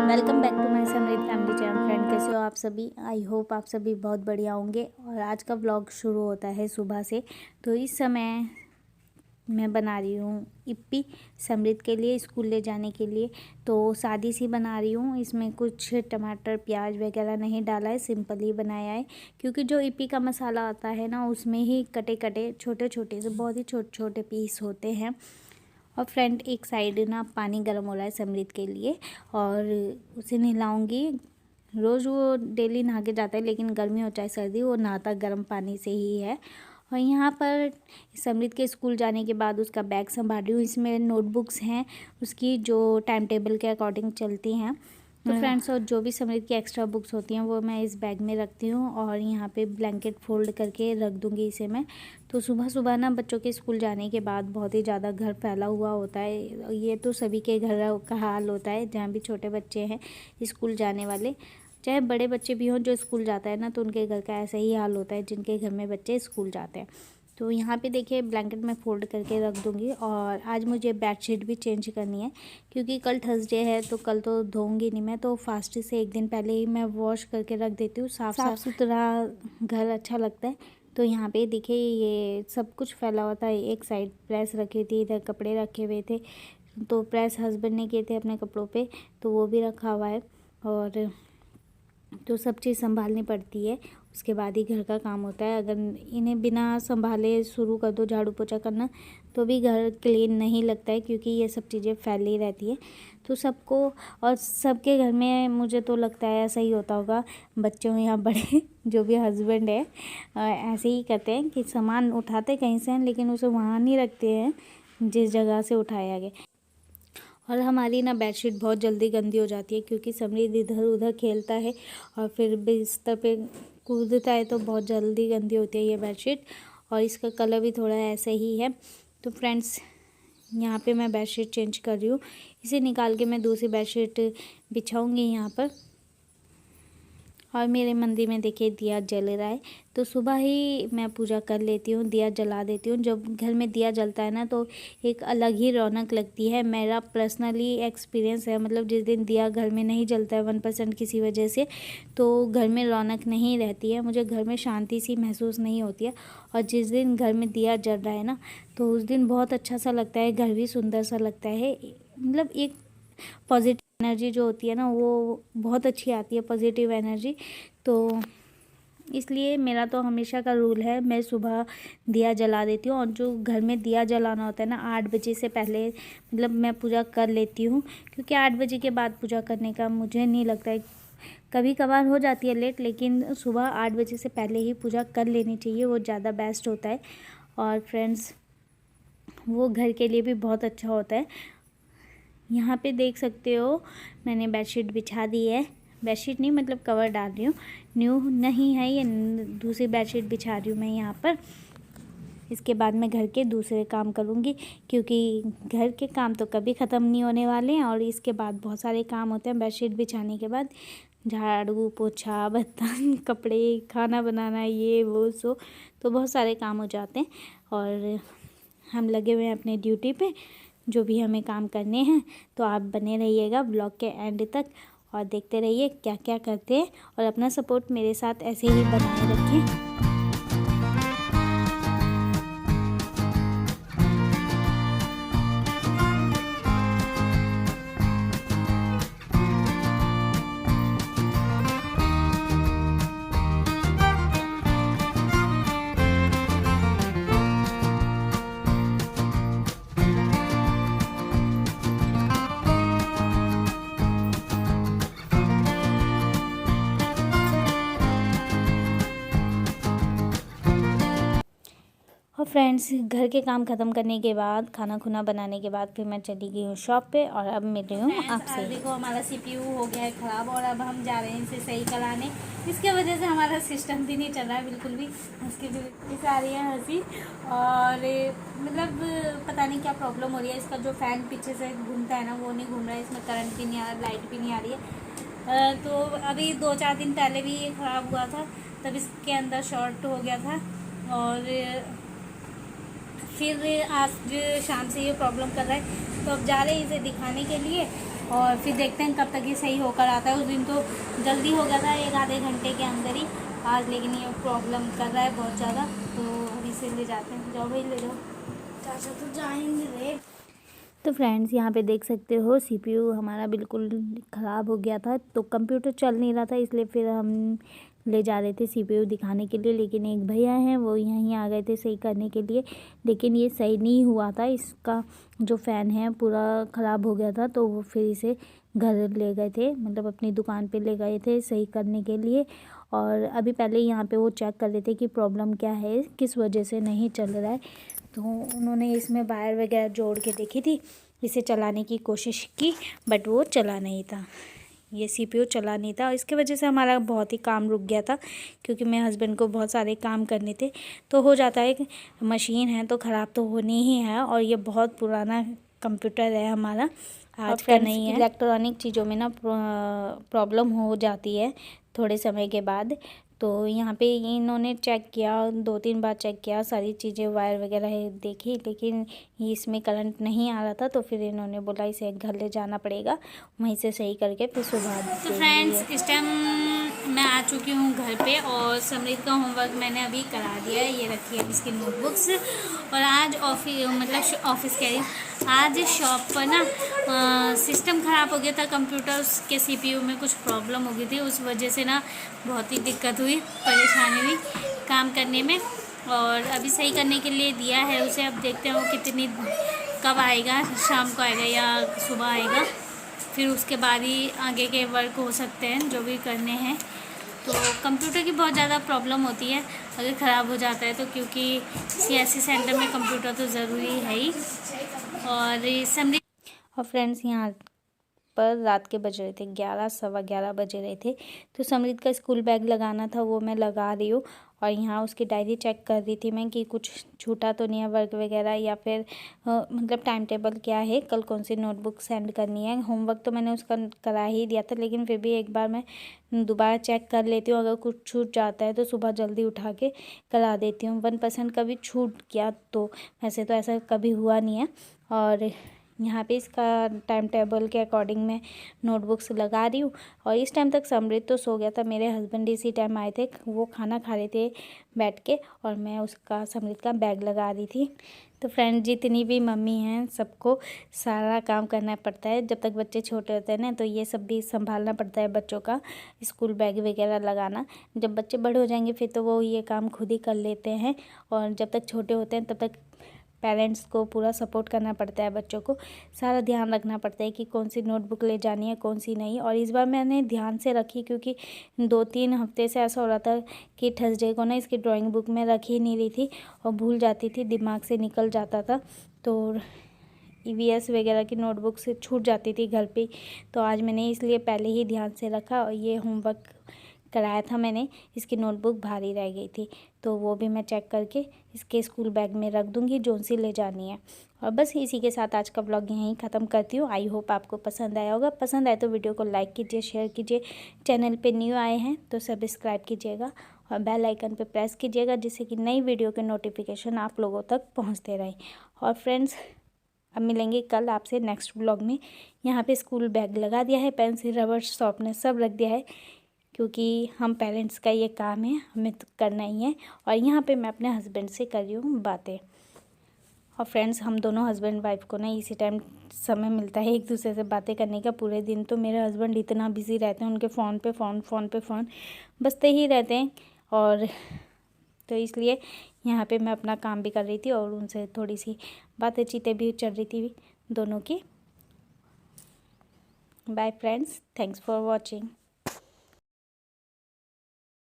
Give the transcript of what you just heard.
Welcome back to my समृद्ध family channel. Friend, कैसे हो आप सभी? आई होप आप सभी बहुत बढ़िया होंगे। और आज का व्लॉग शुरू होता है सुबह से। तो इस समय मैं बना रही हूँ इप्पी समृद्ध के लिए, स्कूल ले जाने के लिए। तो सादी सी बना रही हूँ, इसमें कुछ टमाटर प्याज वगैरह नहीं डाला है, सिंपल ही बनाया है। क्योंकि जो इप्पी का मसाला आता है ना, उसमें ही कटे कटे छोटे छोटे से बहुत ही छोटे छोटे पीस होते हैं। और फ्रेंड, एक साइड ना पानी गर्म हो रहा है समृद्ध के लिए और उसे नहलाऊंगी। रोज़ वो डेली नहा के जाता है, लेकिन गर्मी हो चाहे सर्दी, वो नहाता गर्म पानी से ही है। और यहाँ पर समृद्ध के स्कूल जाने के बाद उसका बैग संभाल रही हूँ। इसमें नोटबुक्स हैं उसकी, जो टाइम टेबल के अकॉर्डिंग चलती हैं। तो फ्रेंड्स, और जो भी समृद्ध की एक्स्ट्रा बुक्स होती हैं वो मैं इस बैग में रखती हूँ। और यहाँ पे ब्लैंकेट फोल्ड करके रख दूँगी इसे मैं। तो सुबह सुबह ना बच्चों के स्कूल जाने के बाद बहुत ही ज़्यादा घर फैला हुआ होता है। ये तो सभी के घर का हाल होता है, जहाँ भी छोटे बच्चे हैं स्कूल जाने वाले, चाहे बड़े बच्चे भी हों जो स्कूल जाता है ना, तो उनके घर का ऐसा ही हाल होता है जिनके घर में बच्चे स्कूल जाते हैं। तो यहाँ पे देखिए ब्लैंकेट में फ़ोल्ड करके रख दूँगी। और आज मुझे बेडशीट भी चेंज करनी है, क्योंकि कल थर्सडे है तो कल तो धोऊंगी नहीं मैं। तो फास्ट से एक दिन पहले ही मैं वॉश करके रख देती हूँ। साफ़ सुथरा घर अच्छा लगता है। तो यहाँ पे देखिए ये सब कुछ फैला हुआ था। एक साइड प्रेस रखी थी, इधर कपड़े रखे हुए थे। तो प्रेस हस्बैंड ने किए थे अपने कपड़ों पे, तो वो भी रखा हुआ है। और तो सब चीज़ संभालनी पड़ती है, उसके बाद ही घर का काम होता है। अगर इन्हें बिना संभाले शुरू कर दो झाड़ू पोछा करना, तो भी घर क्लीन नहीं लगता है, क्योंकि ये सब चीज़ें फैली रहती है। तो सबको, और सबके घर में मुझे तो लगता है ऐसा ही होता होगा, बच्चे हों या बड़े जो भी हस्बैंड है ऐसे ही करते हैं कि सामान उठाते कहीं से हैं, लेकिन उसे वहाँ नहीं रखते हैं जिस जगह से उठाया गया। और हमारी ना बेडशीट बहुत जल्दी गंदी हो जाती है, क्योंकि समृद्ध इधर उधर खेलता है और फिर बिस्तर पे कूदता है, तो बहुत जल्दी गंदी होती है ये बेडशीट। और इसका कलर भी थोड़ा ऐसा ही है। तो फ्रेंड्स, यहाँ पे मैं बेडशीट चेंज कर रही हूँ। इसे निकाल के मैं दूसरी बेडशीट बिछाऊँगी यहाँ पर। और मेरे मंदिर में देखिए दिया जल रहा है। तो सुबह ही मैं पूजा कर लेती हूँ, दिया जला देती हूँ। जब घर में दिया जलता है ना, तो एक अलग ही रौनक लगती है। मेरा पर्सनली एक्सपीरियंस है, मतलब जिस दिन दिया घर में नहीं जलता है 1% किसी वजह से, तो घर में रौनक नहीं रहती है, मुझे घर में शांति सी महसूस नहीं होती है। और जिस दिन घर में दिया जल रहा है ना, तो उस दिन बहुत अच्छा सा लगता है, घर भी सुंदर सा लगता है। मतलब एक पॉजिटिव एनर्जी जो होती है ना, वो बहुत अच्छी आती है, पॉजिटिव एनर्जी। तो इसलिए मेरा तो हमेशा का रूल है, मैं सुबह दिया जला देती हूँ। और जो घर में दिया जलाना होता है ना, 8 बजे से पहले मतलब मैं पूजा कर लेती हूँ, क्योंकि 8 बजे के बाद पूजा करने का मुझे नहीं लगता है, कभी कभार हो जाती है लेट, लेकिन सुबह 8 बजे से पहले ही पूजा कर लेनी चाहिए, वो ज़्यादा बेस्ट होता है। और फ्रेंड्स, वो घर के लिए भी बहुत अच्छा होता है। यहाँ पे देख सकते हो मैंने बेडशीट बिछा दी है, बेडशीट नहीं मतलब कवर डाल रही हूँ, न्यू नहीं है ये, दूसरी बेडशीट बिछा रही हूँ मैं यहाँ पर। इसके बाद मैं घर के दूसरे काम करूँगी, क्योंकि घर के काम तो कभी ख़त्म नहीं होने वाले हैं। और इसके बाद बहुत सारे काम होते हैं बेडशीट बिछाने के बाद, झाड़ू पोछा बर्तन कपड़े खाना बनाना ये वो सो, तो बहुत सारे काम हो जाते हैं। और हम लगे हुए हैं अपने ड्यूटी पे, जो भी हमें काम करने हैं। तो आप बने रहिएगा ब्लॉग के एंड तक और देखते रहिए क्या क्या करते हैं, और अपना सपोर्ट मेरे साथ ऐसे ही बनाए रखें। और फ्रेंड्स, घर के काम ख़त्म करने के बाद, खाना खुना बनाने के बाद, फिर मैं चली गई हूँ शॉप पे। और अब मिल रही हूँ आपसे। देखो हमारा CPU हो गया है ख़राब, और अब हम जा रहे हैं इसे सही कराने। इसके वजह से हमारा सिस्टम भी नहीं चल रहा है बिल्कुल भी। इसकी इस आ रही है हंसी, और मतलब पता नहीं क्या प्रॉब्लम हो रही है। इसका जो फ़ैन पीछे से घूमता है ना, वो नहीं घूम रहा है, इसमें करंट भी नहीं आ रहा, लाइट भी नहीं आ रही है। तो अभी 2-4 दिन पहले भी ये ख़राब हुआ था, तब इसके अंदर शॉर्ट हो गया था। और फिर आज शाम से ये प्रॉब्लम कर रहा है, तो अब जा रहे हैं इसे दिखाने के लिए। और फिर देखते हैं कब तक ये सही होकर आता है। उस दिन तो जल्दी हो गया था 1 आधे घंटे के अंदर ही, आज लेकिन ये प्रॉब्लम कर रहा है बहुत ज़्यादा। तो अभी से ले जाते हैं। जाओ भाई ले जाओ। चाचा तो जाएंगे रे। तो फ्रेंड्स यहाँ पे देख सकते हो सीपीयू हमारा बिल्कुल ख़राब हो गया था, तो कंप्यूटर चल नहीं रहा था, इसलिए फिर हम ले जा रहे थे सीपीयू दिखाने के लिए। लेकिन एक भैया हैं वो यहीं आ गए थे सही करने के लिए, लेकिन ये सही नहीं हुआ था। इसका जो फ़ैन है पूरा ख़राब हो गया था, तो वो फिर इसे घर ले गए थे, मतलब अपनी दुकान पे ले गए थे सही करने के लिए। और अभी पहले यहाँ पे वो चेक कर रहे थे कि प्रॉब्लम क्या है, किस वजह से नहीं चल रहा है। तो उन्होंने इसमें वायर वगैरह जोड़ के देखी थी, इसे चलाने की कोशिश की, बट वो चला नहीं था, ये सीपीयू चला नहीं था। इसके वजह से हमारा बहुत ही काम रुक गया था, क्योंकि मेरे हस्बैंड को बहुत सारे काम करने थे। तो हो जाता है, मशीन है तो ख़राब तो होनी ही है, और ये बहुत पुराना कंप्यूटर है हमारा, आज का नहीं है। इलेक्ट्रॉनिक चीज़ों में ना प्रॉब्लम हो जाती है थोड़े समय के बाद। तो यहाँ पे इन्होंने चेक किया, 2-3 बार चेक किया, सारी चीज़ें वायर वगैरह देखी, लेकिन इसमें करंट नहीं आ रहा था। तो फिर इन्होंने बोला इसे घर ले जाना पड़ेगा, वहीं से सही करके फिर सुबह। तो फ्रेंड्स इस टाइम मैं आ चुकी हूँ घर पे, और समृद्ध का होमवर्क मैंने अभी करा दिया है। ये रखी है इसकी नोटबुक्स। और आज ऑफिस कह रही, आज शॉप पर ना सिस्टम ख़राब हो गया था, कंप्यूटर के सीपीयू में कुछ प्रॉब्लम हो गई थी, उस वजह से ना बहुत ही दिक्कत हुई, परेशानी हुई काम करने में। और अभी सही करने के लिए दिया है उसे, अब देखते हैं वो कितनी कब आएगा, शाम को आएगा या सुबह आएगा, फिर उसके बाद ही आगे के वर्क हो सकते हैं जो भी करने हैं। तो कंप्यूटर की बहुत ज़्यादा प्रॉब्लम होती है अगर ख़राब हो जाता है तो, क्योंकि सीएससी सेंटर में कंप्यूटर तो ज़रूरी है ही। और फ्रेंड्स यहाँ पर रात के बज रहे थे 11, 11:15 बजे रहे थे। तो समृद्ध का स्कूल बैग लगाना था, वो मैं लगा रही हूँ। और यहाँ उसकी डायरी चेक कर रही थी मैं कि कुछ छूटा तो नहीं है वर्क वगैरह, या फिर मतलब टाइम टेबल क्या है, कल कौन सी नोटबुक सेंड करनी है। होमवर्क तो मैंने उसका करा ही दिया था, लेकिन फिर भी एक बार मैं दोबारा चेक कर लेती हूँ। अगर कुछ छूट जाता है तो सुबह जल्दी उठा के करा देती हूँ। 1% कभी छूट गया तो, वैसे तो ऐसा कभी हुआ नहीं है। और यहाँ पे इसका टाइम टेबल के अकॉर्डिंग मैं नोटबुक्स लगा रही हूँ। और इस टाइम तक समृद्ध तो सो गया था, मेरे हस्बैंड इसी टाइम आए थे, वो खाना खा रहे थे बैठ के, और मैं उसका समृद्ध का बैग लगा रही थी। तो फ्रेंड जितनी भी मम्मी हैं सबको सारा काम करना पड़ता है, जब तक बच्चे छोटे होते हैं ना, तो ये सब भी संभालना पड़ता है, बच्चों का स्कूल बैग वगैरह लगाना। जब बच्चे बड़े हो जाएंगे फिर तो वो ये काम खुद ही कर लेते हैं, और जब तक छोटे होते हैं तब तक पेरेंट्स को पूरा सपोर्ट करना पड़ता है, बच्चों को सारा ध्यान रखना पड़ता है कि कौन सी नोटबुक ले जानी है कौन सी नहीं। और इस बार मैंने ध्यान से रखी, क्योंकि 2-3 हफ्ते से ऐसा हो रहा था कि थर्सडे को ना इसकी ड्राइंग बुक में रख ही नहीं रही थी, और भूल जाती थी, दिमाग से निकल जाता था, तो ईवीएस वगैरह की नोटबुक से छूट जाती थी घर पे। तो आज मैंने इसलिए पहले ही ध्यान से रखा, और ये होमवर्क कराया था मैंने, इसकी नोटबुक भारी रह गई थी, तो वो भी मैं चेक करके इसके स्कूल बैग में रख दूँगी जो सी ले जानी है। और बस इसी के साथ आज का व्लॉग यहीं ख़त्म करती हूँ। आई होप आपको पसंद आया होगा। पसंद आए तो वीडियो को लाइक कीजिए, शेयर कीजिए, चैनल पे न्यू आए हैं तो सब्सक्राइब कीजिएगा, और बेल आइकन पे प्रेस कीजिएगा, जिससे कि नई वीडियो के नोटिफिकेशन आप लोगों तक पहुँचते रहें। और फ्रेंड्स अब मिलेंगे कल आपसे नेक्स्ट व्लॉग में। यहाँ पे स्कूल बैग लगा दिया है, पेंसिल रबर शॉर्पनर सब रख दिया है, क्योंकि हम पेरेंट्स का ये काम है, हमें तो करना ही है। और यहाँ पे मैं अपने हस्बैंड से कर रही हूँ बातें। और फ्रेंड्स हम दोनों हस्बैंड वाइफ को ना इसी टाइम समय मिलता है एक दूसरे से बातें करने का। पूरे दिन तो मेरे हस्बैंड इतना बिज़ी रहते हैं, उनके फ़ोन पे फ़ोन बजते ही रहते हैं, और तो इसलिए यहाँ पे मैं अपना काम भी कर रही थी, और उनसे थोड़ी सी बातें चीतें भी चल रही थी दोनों की। Bye friends, thanks for watching.